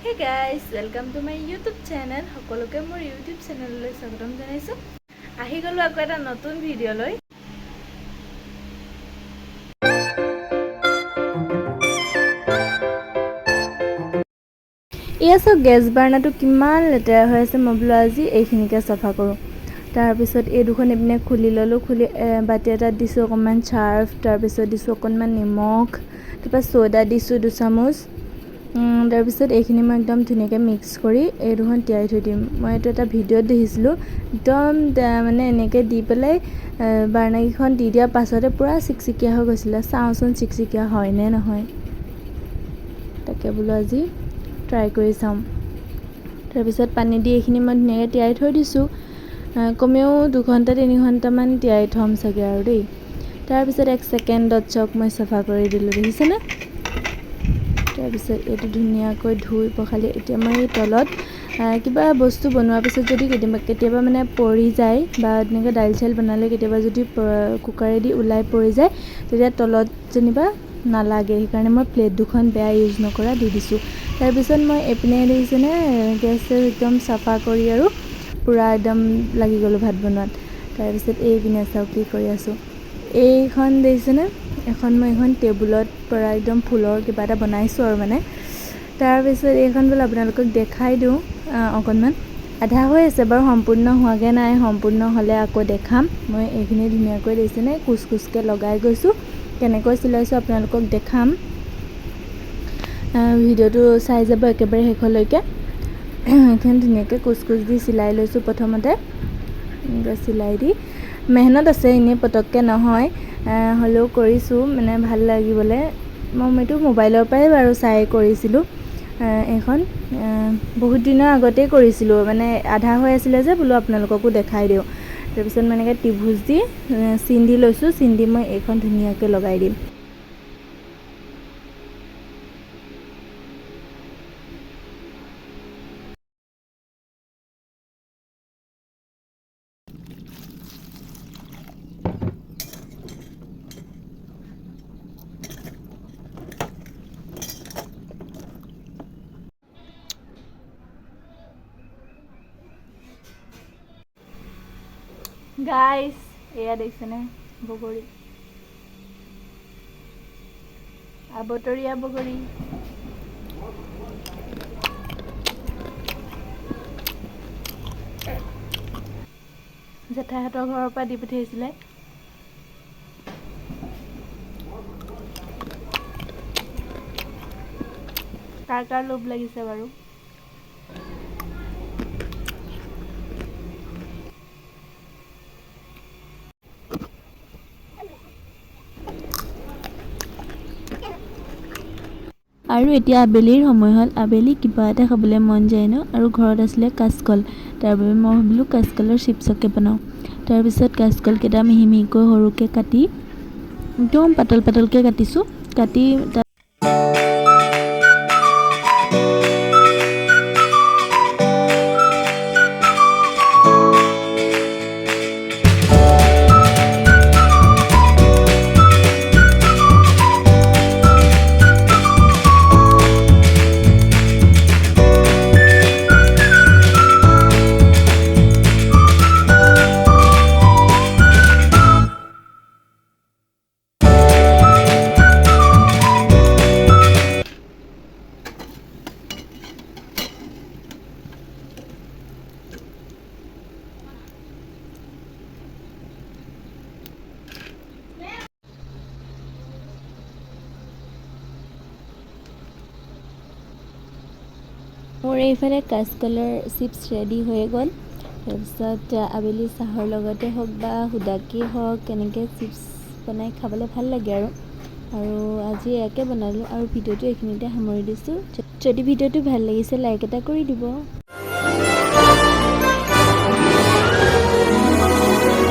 Hey guys, welcome to my YouTube channel. সকলোকে মোৰ YouTube চেনেললৈ স্বাগতম জনাইছো। আহি গলো আকৌ এটা নতুন ভিডিও লৈ। ইয়াছো গ্যাস বাৰ্ণাটো কিমান লেতেৰা হৈ আছে, মই বোলো আজি এইখিনিকে চাফা কৰো। তাৰ পিছত এই দুখন এপিনে খুলি ললো, খুলি বাটি এটা দিছো অকমান চাৰ্ফ, তাৰ পিছত দিছো অকমান নিমখ, কিবা সোডা দিছো 2 চামুচ। তাৰ পিছত এইখিনি মই একদম ধুনীয়াকৈ মিক্স কৰি এই দুখন তিয়াই থৈ দিম। মই এইটো এটা ভিডিঅ'ত দেখিছিলোঁ, একদম মানে এনেকৈ দি পেলাই বাৰ্ণাকেইখন দি দিয়াৰ পাছতে পূৰা চিকচিকীয়া হৈ গৈছিলে। চাওঁচোন চিকচিকীয়া হয় নে নহয়, তাকে বোলো আজি ট্ৰাই কৰি চাওঁ। তাৰপিছত পানী দি এইখিনি মই ধুনীয়াকৈ তিয়াই থৈ দিছোঁ, কমেও 2 ঘণ্টা 3 ঘণ্টামান তিয়াই থ'ম চাগে আৰু দেই। তাৰপিছত 1 ছেকেণ্ডত চক মই চাফা কৰি দিলোঁ, দেখিছেনে? তাৰপিছত এইটো ধুনীয়াকৈ ধুই পখালি এতিয়া মই তলত কিবা বস্তু বনোৱাৰ পিছত যদি কেতিয়াবা মানে পৰি যায় বা তেনেকৈ দাইল চাইল বনালে কেতিয়াবা যদি কুকাৰেদি ওলাই পৰি যায়, তেতিয়া তলত যেনিবা নালাগে, সেইকাৰণে মই প্লেট দুখন বেয়া ইউজ নকৰা দি দিছোঁ। তাৰপিছত মই এইপিনে দেখিছেনে গেছ একদম চাফা কৰি আৰু পূৰা একদম লাগি গ'লোঁ ভাত বনোৱাত। তাৰপিছত এইপিনে চাওক কি কৰি আছোঁ। এইখন দেখিছেনে, এখন টেবুলত পৰা একদম ফুলৰ কিবা এটা বনাইছোঁ আৰু মানে। তাৰপিছত এইখন বোলে আপোনালোকক দেখাই দিওঁ অকণমান। আধা হৈ আছে বাৰু, সম্পূৰ্ণ হোৱাগৈ নাই, সম্পূৰ্ণ হ'লে আকৌ দেখাম। মই এইখিনি ধুনীয়াকৈ দেখিছেনে কুচকুচকৈ লগাই গৈছোঁ, কেনেকৈ চিলাইছোঁ আপোনালোকক দেখাম। ভিডিঅ'টো চাই যাব একেবাৰে শেষলৈকে। এইখন ধুনীয়াকৈ কুচকুচ দি চিলাই লৈছোঁ প্ৰথমতে। চিলাই দি মেহনত আছে, এনেই পটককৈ নহয়, হ'লেও কৰিছোঁ মানে ভাল লাগিবলৈ। মই এইটো মোবাইলৰ পৰাই বাৰু চাই কৰিছিলোঁ। এইখন বহুত দিনৰ আগতেই কৰিছিলোঁ, মানে আধা হৈ আছিলে যে বোলো আপোনালোককো দেখাই দিওঁ। তাৰপিছত মই এনেকৈ ত্ৰিভুজ দি চিন দি লৈছোঁ, চিন দি মই এইখন ধুনীয়াকৈ লগাই দিম। গাইস এয়া দেখিছেনে বগৰী, আবতৰীয়া বগৰী। জেঠাইহঁতৰ ঘৰৰ পৰা দি পঠিয়াইছিলে। কাৰ লোভ লাগিছে বাৰু। আৰু এতিয়া আবেলিৰ সময় হ'ল, আবেলি কিবা এটা খাবলৈ মন যায় ন, আৰু ঘৰত আছিলে কাচকল। তাৰ বাবে মই ভাবিলোঁ কাচকলৰ চিপছকে বনাওঁ। তাৰপিছত কাচকলকেইটা মিহি মিহিকৈ সৰুকৈ কাটি একদম পাতল পাতলকৈ কাটিছোঁ। কাটি মোৰ এইফালে কাচকলৰ চিপছ ৰেডি হৈ গ'ল। তাৰপিছত আবেলি চাহৰ লগতে হওক বা সুদাকেই হওক, এনেকৈ চিপছ বনাই খাবলৈ ভাল লাগে আৰু আজি এয়াকে বনালোঁ। আৰু ভিডিঅ'টো এইখিনিতে সামৰি দিছোঁ। যদি ভিডিঅ'টো ভাল লাগিছে লাইক এটা কৰি দিব।